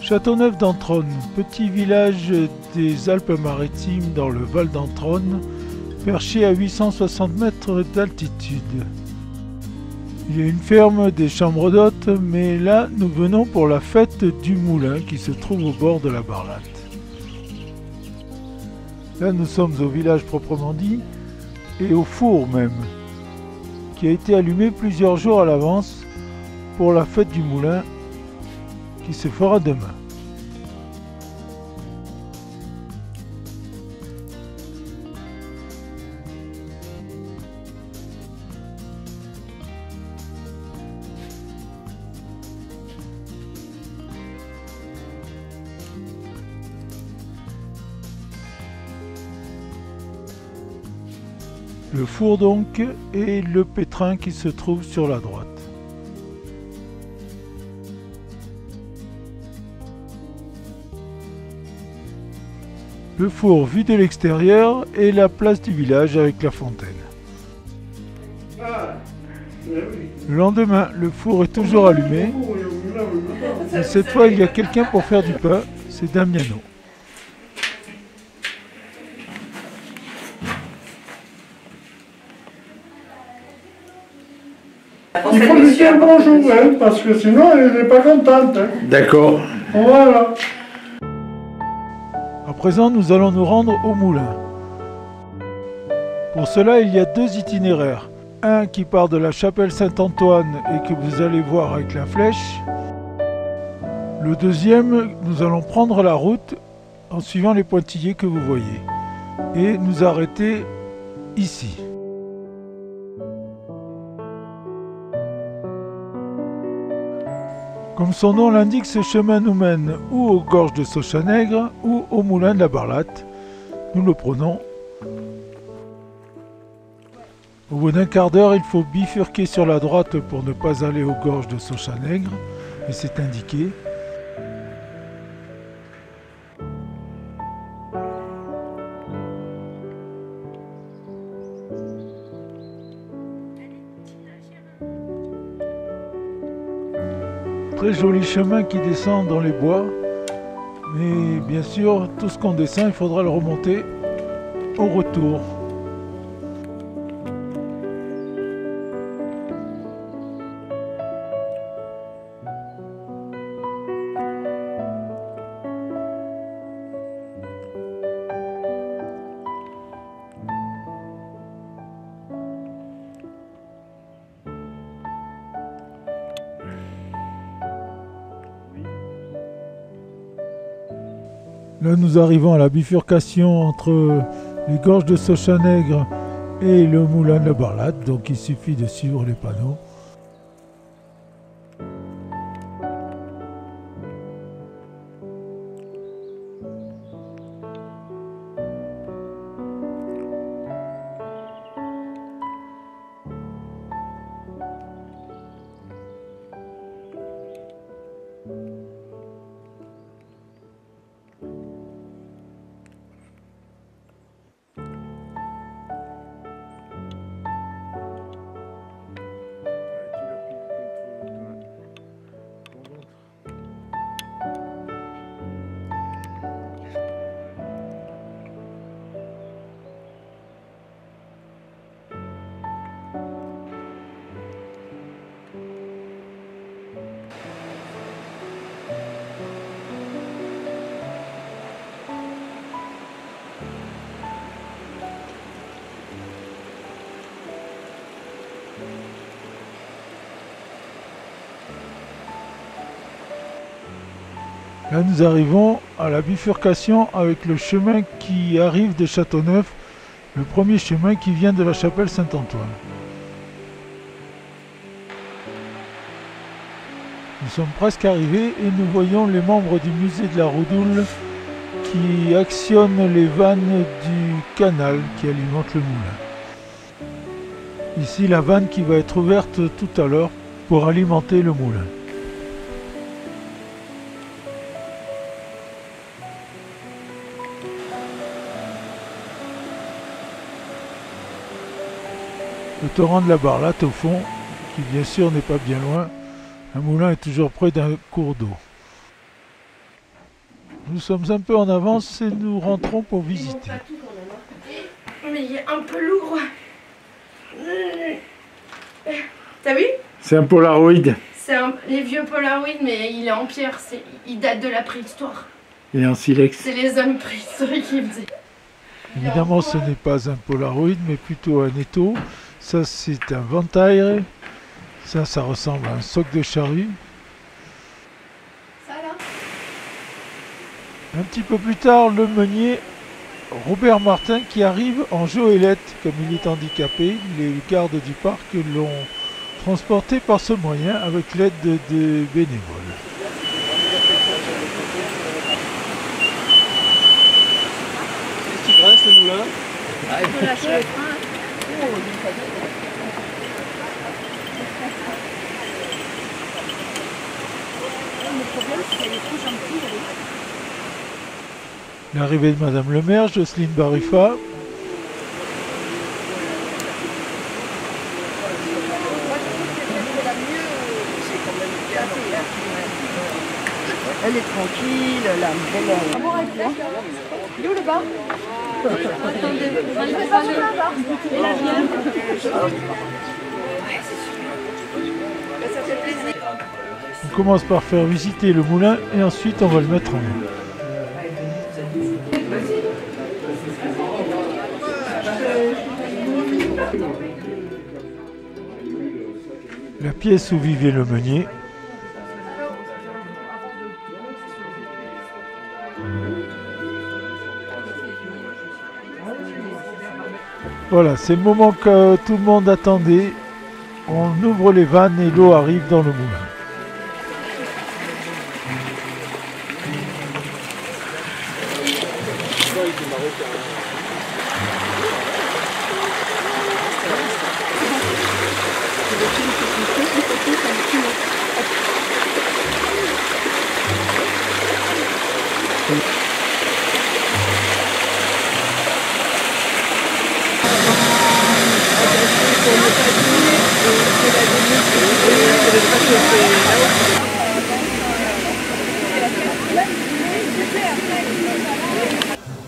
Châteauneuf d'Entronne, petit village des Alpes-Maritimes dans le Val d'Entronne, perché à 860 mètres d'altitude. Il y a une ferme, des chambres d'hôtes, mais là nous venons pour la fête du moulin qui se trouve au bord de la Barlate. Là nous sommes au village proprement dit, et au four même, qui a été allumé plusieurs jours à l'avance pour la fête du moulin qui se fera demain. Le four donc et le pétrin qui se trouve sur la droite. Le four vu de l'extérieur et la place du village avec la fontaine. Le lendemain, le four est toujours allumé. Et cette fois, il y a quelqu'un pour faire du pain, c'est Damiano. Il faut lui dire bonjour, hein, parce que sinon elle n'est pas contente. Hein. D'accord. Voilà. À présent, nous allons nous rendre au moulin. Pour cela, il y a deux itinéraires. Un qui part de la chapelle Saint-Antoine et que vous allez voir avec la flèche. Le deuxième, nous allons prendre la route en suivant les pointillés que vous voyez et nous arrêter ici. Comme son nom l'indique, ce chemin nous mène ou aux gorges de Sauchanègre ou au moulin de la Barlate. Nous le prenons. Au bout d'un quart d'heure, il faut bifurquer sur la droite pour ne pas aller aux gorges de Sauchanègre, et c'est indiqué. Très joli chemin qui descend dans les bois, mais bien sûr, tout ce qu'on descend, il faudra le remonter au retour. Là, nous arrivons à la bifurcation entre les gorges de Sauchanègre et le moulin de la Barlate, donc il suffit de suivre les panneaux. Là, nous arrivons à la bifurcation avec le chemin qui arrive de Châteauneuf, le premier chemin qui vient de la chapelle Saint-Antoine. Nous sommes presque arrivés et nous voyons les membres du musée de la Roudoule qui actionnent les vannes du canal qui alimente le moulin. Ici, la vanne qui va être ouverte tout à l'heure pour alimenter le moulin. Le torrent de la Barlate au fond, qui bien sûr n'est pas bien loin, un moulin est toujours près d'un cours d'eau. Nous sommes un peu en avance et nous rentrons pour visiter. Mais il est un peu lourd. T'as vu? C'est un Polaroid. C'est les vieux Polaroid, mais il est en pierre. Il date de la préhistoire. Et en silex. C'est les hommes préhistoriques qui me disaient. Évidemment, ce n'est pas un Polaroid, mais plutôt un étau. Ça, c'est un Ventaire. Ça ressemble à un soc de charrue. Un petit peu plus tard, le meunier Robert Martin qui arrive en goélette. Comme il est handicapé, les gardes du parc l'ont transporté par ce moyen avec l'aide des bénévoles. Qu'est-ce qui grince le moulin? Il faut lâcher le frein. Le problème, c'est qu'elle est trop gentille. L'arrivée de Madame le maire, Jocelyne Bariffa. Elle est tranquille, elle a une belle... Il est où le bas? Attendez, enlevez pas le bas. Et la viande. Ça fait plaisir. On commence par faire visiter le moulin et ensuite on va le mettre en main. La pièce où vivait le meunier. Voilà, c'est le moment que tout le monde attendait. On ouvre les vannes et l'eau arrive dans le moulin.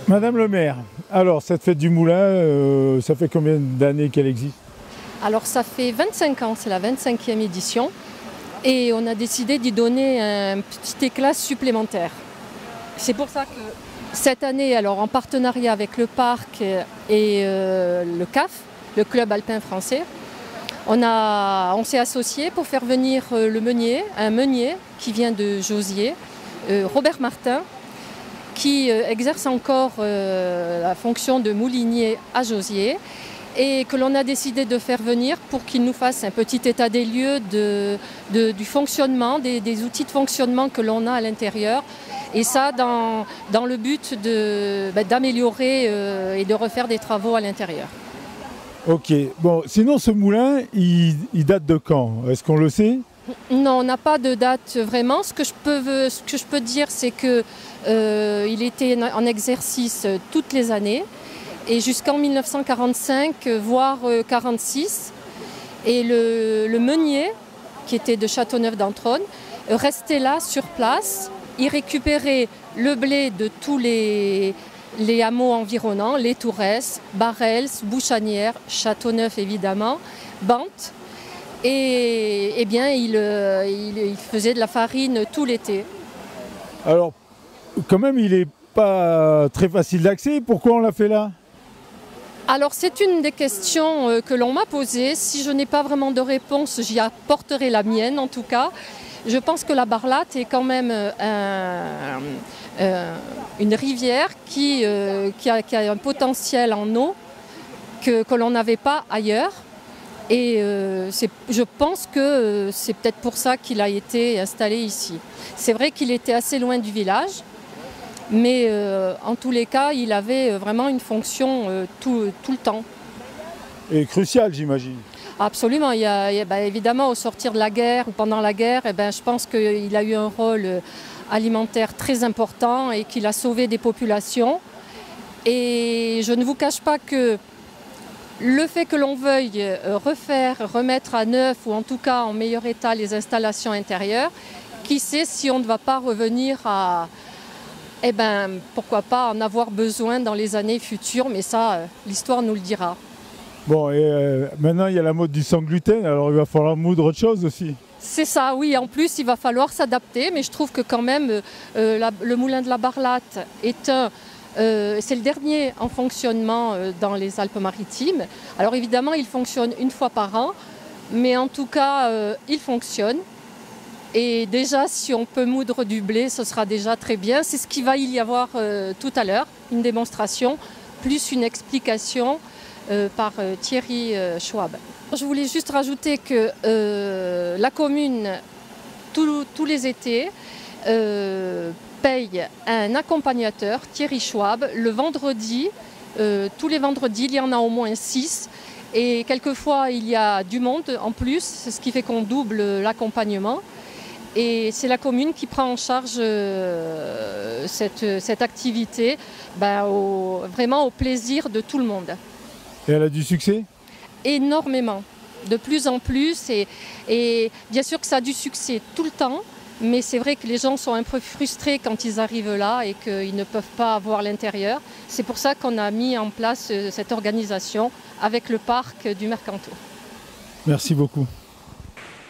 Madame le maire, alors cette fête du moulin, ça fait combien d'années qu'elle existe? Alors ça fait 25 ans, c'est la 25e édition et on a décidé d'y donner un petit éclat supplémentaire. C'est pour ça que cette année, alors en partenariat avec le parc et le CAF, le Club Alpin Français, on s'est associé pour faire venir le meunier, un meunier qui vient de Josier, Robert Martin, qui exerce encore la fonction de moulinier à Josier et que l'on a décidé de faire venir pour qu'il nous fasse un petit état des lieux du fonctionnement, des outils de fonctionnement que l'on a à l'intérieur. Et ça dans le but d'améliorer et de refaire des travaux à l'intérieur. Ok, bon, sinon ce moulin, il date de quand? Est-ce qu'on le sait? Non, on n'a pas de date vraiment. Ce que je peux dire, c'est qu'il était en exercice toutes les années et jusqu'en 1945, voire 1946. Et le meunier, qui était de Châteauneuf-d'Entrone, restait là sur place. Il récupérait le blé de tous les hameaux environnants, les Tourès, Barrels, Bouchanières, Châteauneuf évidemment, Bantes. Et bien, il faisait de la farine tout l'été. Alors, quand même, il n'est pas très facile d'accès. Pourquoi on l'a fait là? Alors, c'est une des questions que l'on m'a posées. Si je n'ai pas vraiment de réponse, j'y apporterai la mienne en tout cas. Je pense que la Barlate est quand même une rivière qui a un potentiel en eau que l'on n'avait pas ailleurs. Et je pense que c'est peut-être pour ça qu'il a été installé ici. C'est vrai qu'il était assez loin du village, mais en tous les cas, il avait vraiment une fonction tout le temps. Et crucial, j'imagine. Absolument. Évidemment, au sortir de la guerre ou pendant la guerre, je pense qu'il a eu un rôle alimentaire très important et qu'il a sauvé des populations. Et je ne vous cache pas que le fait que l'on veuille remettre à neuf ou en tout cas en meilleur état les installations intérieures, qui sait si on ne va pas revenir à eh ben, pourquoi pas en avoir besoin dans les années futures, mais ça, l'histoire nous le dira. Bon, et maintenant il y a la mode du sans gluten, alors il va falloir moudre autre chose aussi. C'est ça, oui. En plus, il va falloir s'adapter, mais je trouve que quand même, le moulin de la Barlate est c'est le dernier en fonctionnement dans les Alpes-Maritimes. Alors évidemment, il fonctionne une fois par an, mais en tout cas, il fonctionne. Et déjà, si on peut moudre du blé, ce sera déjà très bien. C'est ce qu'il va y avoir tout à l'heure, une démonstration, plus une explication par Thierry Schwab. Je voulais juste rajouter que la commune, tous les étés, paye un accompagnateur, Thierry Schwab, le vendredi. Tous les vendredis, il y en a au moins 6. Et quelquefois, il y a du monde en plus, ce qui fait qu'on double l'accompagnement. Et c'est la commune qui prend en charge cette activité, vraiment au plaisir de tout le monde. Et elle a du succès ? Énormément, de plus en plus. Et bien sûr que ça a du succès tout le temps, mais c'est vrai que les gens sont un peu frustrés quand ils arrivent là et qu'ils ne peuvent pas voir l'intérieur. C'est pour ça qu'on a mis en place cette organisation avec le parc du Mercantour. Merci beaucoup.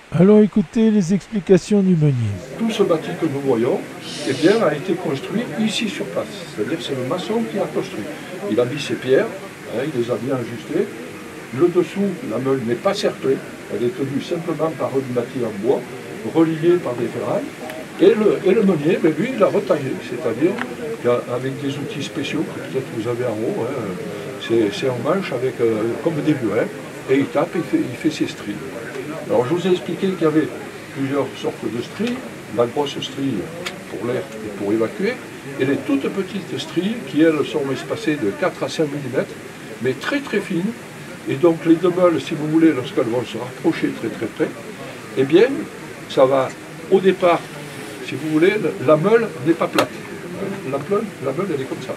Allons écouter les explications du meunier. Tout ce bâti que nous voyons a été construit ici sur place. C'est-à-dire que c'est le maçon qui l'a construit. Il a mis ses pierres, il les a bien ajustées. Le dessous, la meule n'est pas cerclée. Elle est tenue simplement par une matière en bois, reliée par des ferrailles. Et le meunier, lui, il a retaillé. C'est-à-dire qu'avec des outils spéciaux que peut-être vous avez en haut, c'est en manche avec, comme des burets. Et il tape, il fait ses stries. Alors je vous ai expliqué qu'il y avait plusieurs sortes de stries, la grosse strie pour l'air et pour évacuer, et les toutes petites stries qui elles sont espacées de 4 à 5 mm, mais très très fines, et donc les deux meules, si vous voulez, lorsqu'elles vont se rapprocher très très près, eh bien ça va, au départ, si vous voulez, la meule n'est pas plate, la meule elle est comme ça,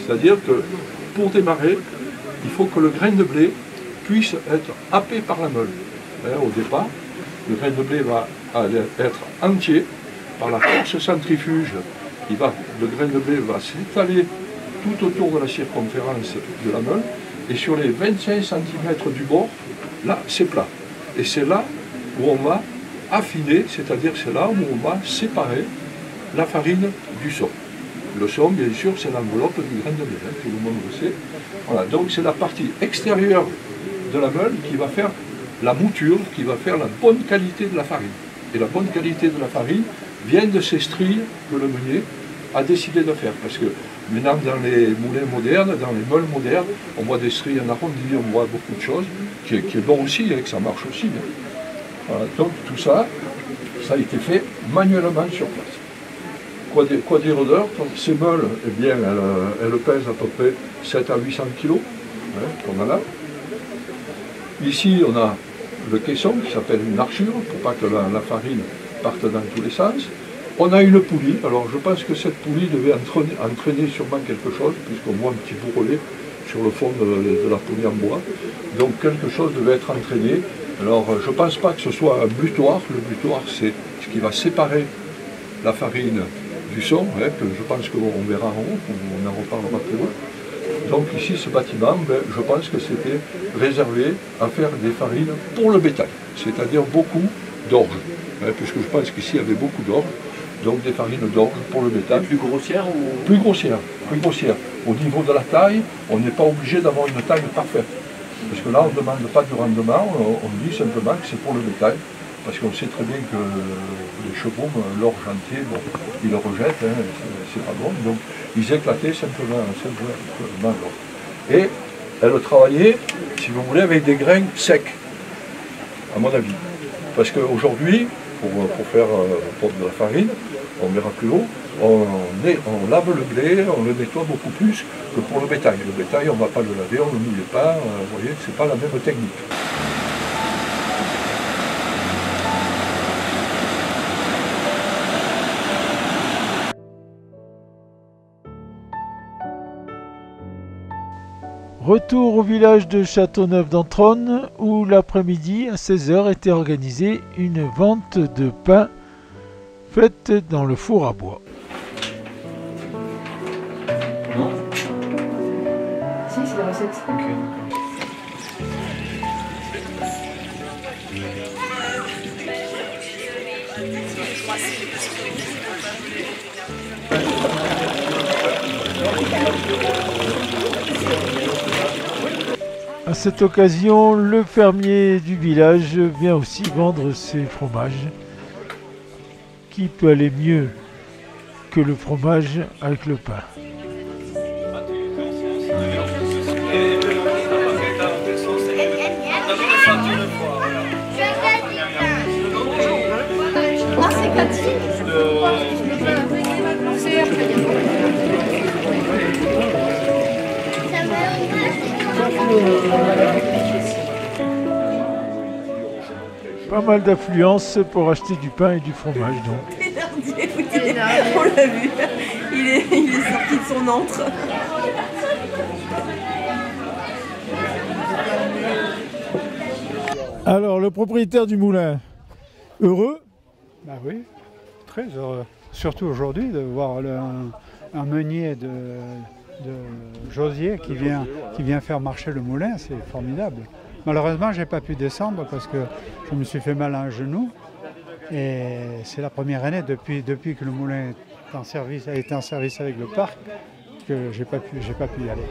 c'est-à-dire que pour démarrer, il faut que le grain de blé puisse être happé par la meule. Au départ, le grain de blé va être entier par la force centrifuge. Le grain de blé va s'étaler tout autour de la circonférence de la meule et sur les 25 cm du bord, là c'est plat. Et c'est là où on va affiner, c'est-à-dire c'est là où on va séparer la farine du son. Le son, bien sûr, c'est l'enveloppe du grain de blé, tout le monde le sait. Voilà, donc c'est la partie extérieure de la meule qui va faire la mouture, qui va faire la bonne qualité de la farine. Et la bonne qualité de la farine vient de ces stries que le meunier a décidé de faire. Parce que maintenant, dans les moulins modernes, dans les meules modernes, on voit des stries en arrondi, on voit beaucoup de choses, qui est bon aussi, et que ça marche aussi. Voilà, donc tout ça, ça a été fait manuellement sur place. Quoi dire d'heure, ces meules, eh bien, elles pèsent à peu près 7 à 800 kg, qu'on a là. Ici, on a le caisson qui s'appelle une archure, pour pas que la farine parte dans tous les sens. On a une poulie, alors je pense que cette poulie devait entraîner sûrement quelque chose, puisqu'on voit un petit bourrelet sur le fond de la poulie en bois. Donc quelque chose devait être entraîné. Alors je ne pense pas que ce soit un butoir. Le butoir, c'est ce qui va séparer la farine du son, que je pense qu'on verra en haut, on en reparlera plus loin. Donc ici, ce bâtiment, je pense que c'était réservé à faire des farines pour le bétail, c'est-à-dire beaucoup d'orge, puisque je pense qu'ici, il y avait beaucoup d'orge, donc des farines d'orge pour le bétail. Plus grossière ou... Plus grossière. Au niveau de la taille, on n'est pas obligé d'avoir une taille parfaite, parce que là, on ne demande pas du rendement, on dit simplement que c'est pour le bétail, parce qu'on sait très bien que les chevaux, l'orge entier, bon, ils le rejettent, c'est pas bon, donc ils éclataient simplement l'orge. Et elle travaillait, si vous voulez, avec des grains secs, à mon avis. Parce qu'aujourd'hui, pour faire de la farine, on verra plus haut, on lave le blé, on le nettoie beaucoup plus que pour le bétail. Le bétail, on ne va pas le laver, on ne le mouille pas, vous voyez, c'est pas la même technique. Retour au village de Châteauneuf-d'Entronne où l'après-midi à 16h était organisée une vente de pain faite dans le four à bois. 17. À cette occasion, le fermier du village vient aussi vendre ses fromages. Qui peut aller mieux que le fromage avec le pain? Moi, c'est Cathy. C'est Pas mal d'affluence pour acheter du pain et du fromage donc. On l'a vu, il est sorti de son antre. Alors, le propriétaire du moulin, heureux? Bah oui, très heureux. Surtout aujourd'hui de voir un meunier de Josier qui vient faire marcher le moulin, c'est formidable. Malheureusement, je n'ai pas pu descendre parce que je me suis fait mal à un genou. Et c'est la première année depuis que le moulin a été en service avec le parc que j'ai pas pu y aller.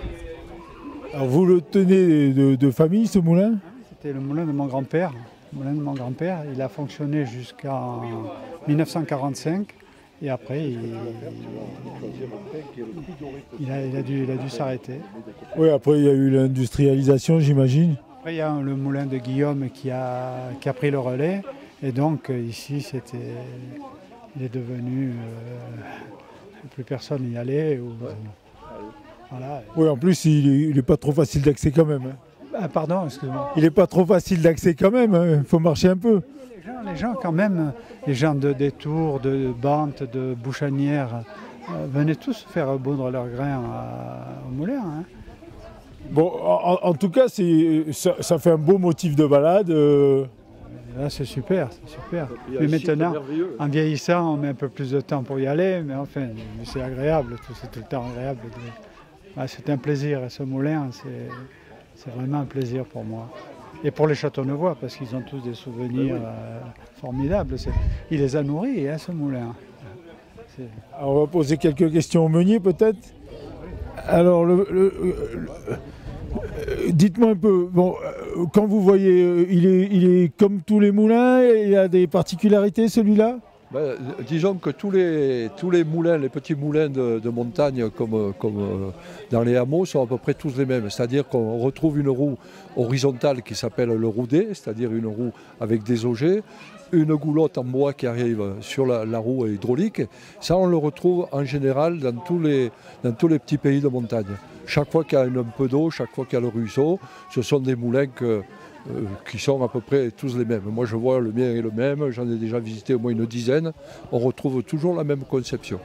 Alors, vous le tenez de famille, ce moulin? C'était le moulin de mon grand-père. Il a fonctionné jusqu'en 1945 et après il a dû s'arrêter. Oui, après il y a eu l'industrialisation, j'imagine. Après il y a le moulin de Guillaume qui a pris le relais et donc ici il est devenu plus personne n'y allait. Voilà. Oui, en plus il est pas trop facile d'accès quand même. Ah, pardon, excuse-moi. Il n'est pas trop facile d'accès quand même, il faut marcher un peu. Les gens quand même, les gens de Détour, de Bantes, de Bouchanière, venaient tous faire baudre leurs grains au moulin. Hein. Bon, en tout cas, ça fait un beau motif de balade. Là, c'est super, c'est super. Mais maintenant, en vieillissant, on met un peu plus de temps pour y aller, mais enfin, c'est agréable, c'est tout le temps agréable. C'est un plaisir, ce moulin, c'est vraiment un plaisir pour moi. Et pour les Châteaunevois, parce qu'ils ont tous des souvenirs formidables. Il les a nourris, hein, ce moulin. Alors, on va poser quelques questions au meunier, peut-être. Alors, dites-moi un peu, bon, quand vous voyez, il est comme tous les moulins, il a des particularités, celui-là? Disons que tous les moulins, les petits moulins de montagne comme dans les hameaux sont à peu près tous les mêmes. C'est-à-dire qu'on retrouve une roue horizontale qui s'appelle le roudé, c'est-à-dire une roue avec des augets, une goulotte en bois qui arrive sur la roue hydraulique. Ça, on le retrouve en général dans tous les petits pays de montagne. Chaque fois qu'il y a un peu d'eau, chaque fois qu'il y a le ruisseau, ce sont des moulins qui sont à peu près tous les mêmes. Moi je vois le mien est le même, j'en ai déjà visité au moins une dizaine, on retrouve toujours la même conception.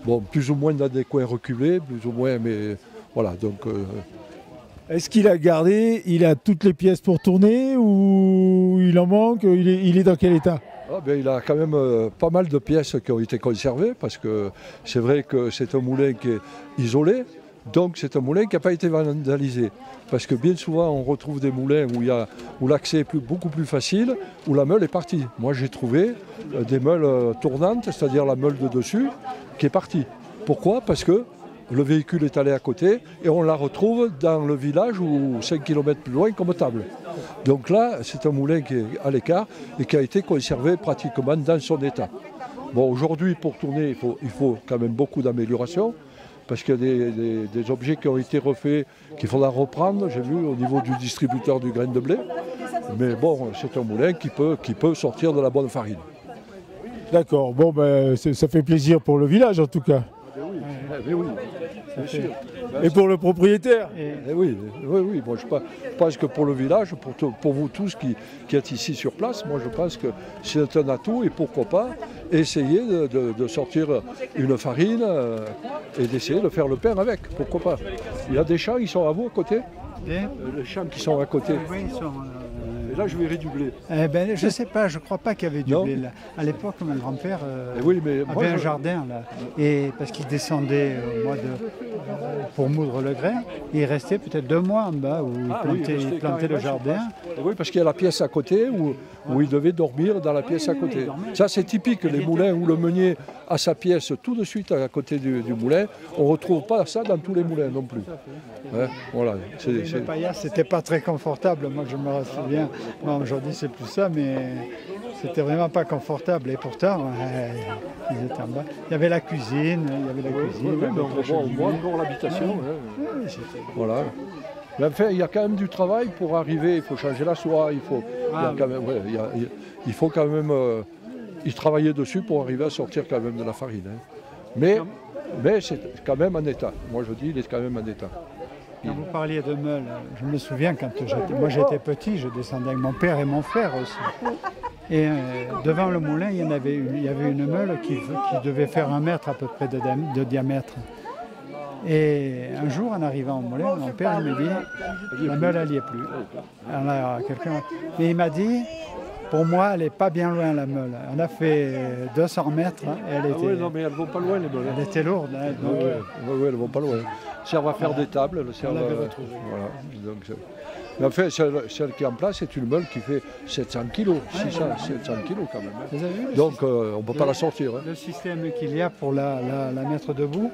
Bon, plus ou moins dans des coins reculés, plus ou moins, mais voilà, donc... Est-ce qu'il a gardé, il a toutes les pièces pour tourner ou il en manque, il est dans quel état? Il a quand même pas mal de pièces qui ont été conservées, parce que c'est vrai que c'est un moulin qui est isolé. Donc c'est un moulin qui n'a pas été vandalisé. Parce que bien souvent on retrouve des moulins où l'accès est beaucoup plus facile, où la meule est partie. Moi j'ai trouvé des meules tournantes, c'est-à-dire la meule de dessus, qui est partie. Pourquoi? Parce que le véhicule est allé à côté et on la retrouve dans le village ou 5 km plus loin comme table. Donc là c'est un moulin qui est à l'écart et qui a été conservé pratiquement dans son état. Bon, aujourd'hui pour tourner il faut quand même beaucoup d'améliorations. Parce qu'il y a des objets qui ont été refaits, qu'il faudra reprendre, j'ai vu, au niveau du distributeur du grain de blé. Mais bon, c'est un moulin qui peut sortir de la bonne farine. D'accord, bon, ça fait plaisir pour le village en tout cas. Oui, bien sûr. Et pour le propriétaire? Oui. Bon, je pense que pour le village, pour vous tous qui êtes ici sur place, moi je pense que c'est un atout et pourquoi pas essayer de sortir une farine et d'essayer de faire le pain avec, pourquoi pas. Il y a des champs, ils sont à vous à côté? Les champs qui sont à côté. Oui, ils sont... Et là, je verrai du blé. Je ne sais pas, je ne crois pas qu'il y avait du blé là. À l'époque, mon grand-père avait un jardin là. Et parce qu'il descendait au mois pour moudre le grain. Et il restait peut-être 2 mois en bas où il plantait le jardin. Oui, parce qu'il y a la pièce à côté où il devait dormir dans la pièce à côté. Ça, c'est typique, les moulins où le meunier a sa pièce tout de suite à côté du moulin. On ne retrouve pas ça dans tous les moulins non plus. Hein, voilà. Le paillasse, c'était pas très confortable. Moi, je me souviens. Bon, aujourd'hui, c'est plus ça, mais c'était vraiment pas confortable. Et pourtant, ils étaient en bas. Il y avait la cuisine. On voit encore l'habitation. Voilà. Mais enfin, il y a quand même du travail pour arriver. Il faut changer la soie. Il faut quand même y travailler dessus pour arriver à sortir quand même de la farine. Hein. Mais c'est quand même en état. Moi, je dis, il est quand même en état. Quand vous parliez de meules, je me souviens quand j'étais petit, je descendais avec mon père et mon frère aussi. Et devant le moulin, il y avait une meule qui devait faire 1 mètre à peu près de diamètre. Et un jour, en arrivant au moulin, mon père me dit « la meule, elle n'y est plus ». Mais il m'a dit « pour moi, elle n'est pas bien loin, la meule. On a fait 200 mètres. Oui, non, mais elles ne vont pas loin, les meules. Elle était lourde. Hein, oui, elles ne vont pas loin. Si on va faire des tables, voilà. Donc, mais en fait, celle qui est en place, c'est une meule qui fait 700 kg, 700 kg quand même. Vous avez vu donc on ne peut pas la sortir. Hein. Le système qu'il y a pour la mettre debout.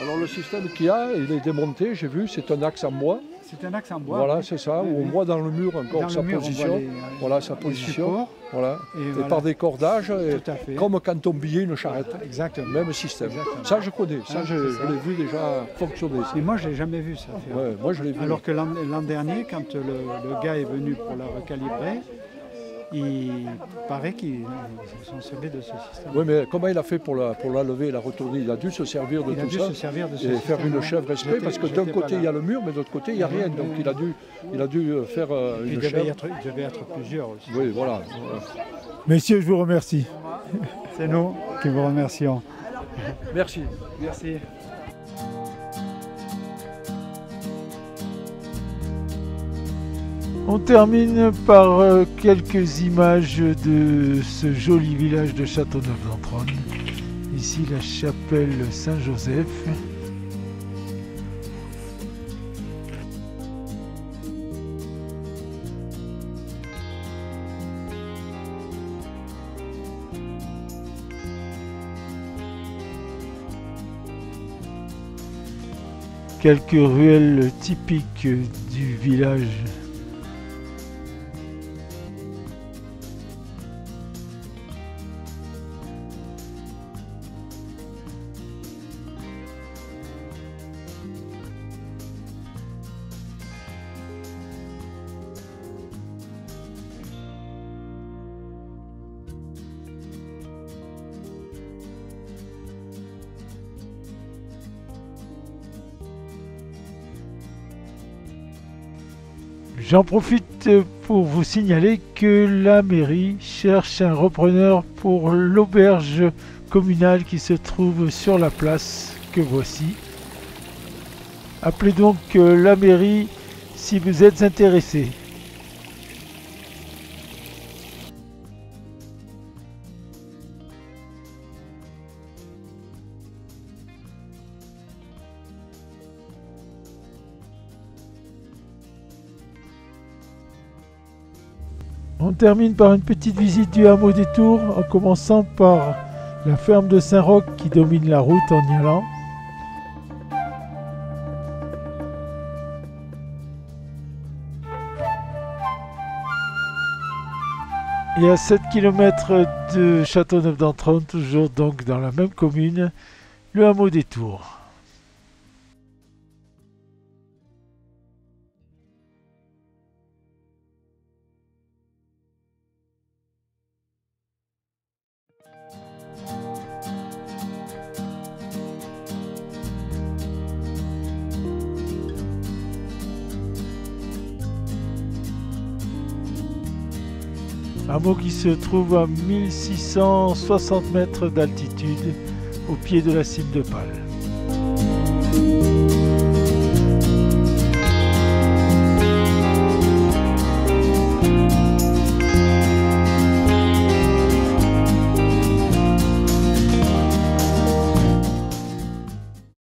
Alors le système qu'il y a, il est démonté, j'ai vu, c'est un axe en bois. C'est un axe en bois. Voilà, c'est ça, où on voit dans le mur encore sa position. Voilà sa position. Voilà. Et par des cordages, comme quand on billait une charrette. Exactement. Même système. Exactement. Ça, je connais. Ça, je l'ai vu déjà fonctionner. Et moi, je ne l'ai jamais vu ça. Ouais, moi, je l'ai vu. Alors que l'an dernier, quand le gars est venu pour la recalibrer, il paraît qu'ils sont servis de ce système. Oui, mais comment il a fait pour la lever et la retourner? Il a dû se servir de tout ça et faire une chèvre exprès, parce que d'un côté il y a le mur, mais de l'autre côté il n'y a rien. Donc il a dû faire une chèvre. Il devait être plusieurs aussi. Oui, voilà. Messieurs, je vous remercie. C'est nous qui vous remercions. Merci. Merci. On termine par quelques images de ce joli village de Châteauneuf-d'Entronne. Ici la chapelle Saint-Joseph. Quelques ruelles typiques du village. J'en profite pour vous signaler que la mairie cherche un repreneur pour l'auberge communale qui se trouve sur la place que voici. Appelez donc la mairie si vous êtes intéressé. On termine par une petite visite du hameau des Tours, en commençant par la ferme de Saint-Roch qui domine la route en y allant. Et à 7 km de Châteauneuf-d'Entronne, toujours donc dans la même commune, le hameau des Tours. Hameau qui se trouve à 1660 mètres d'altitude au pied de la cime de Pal.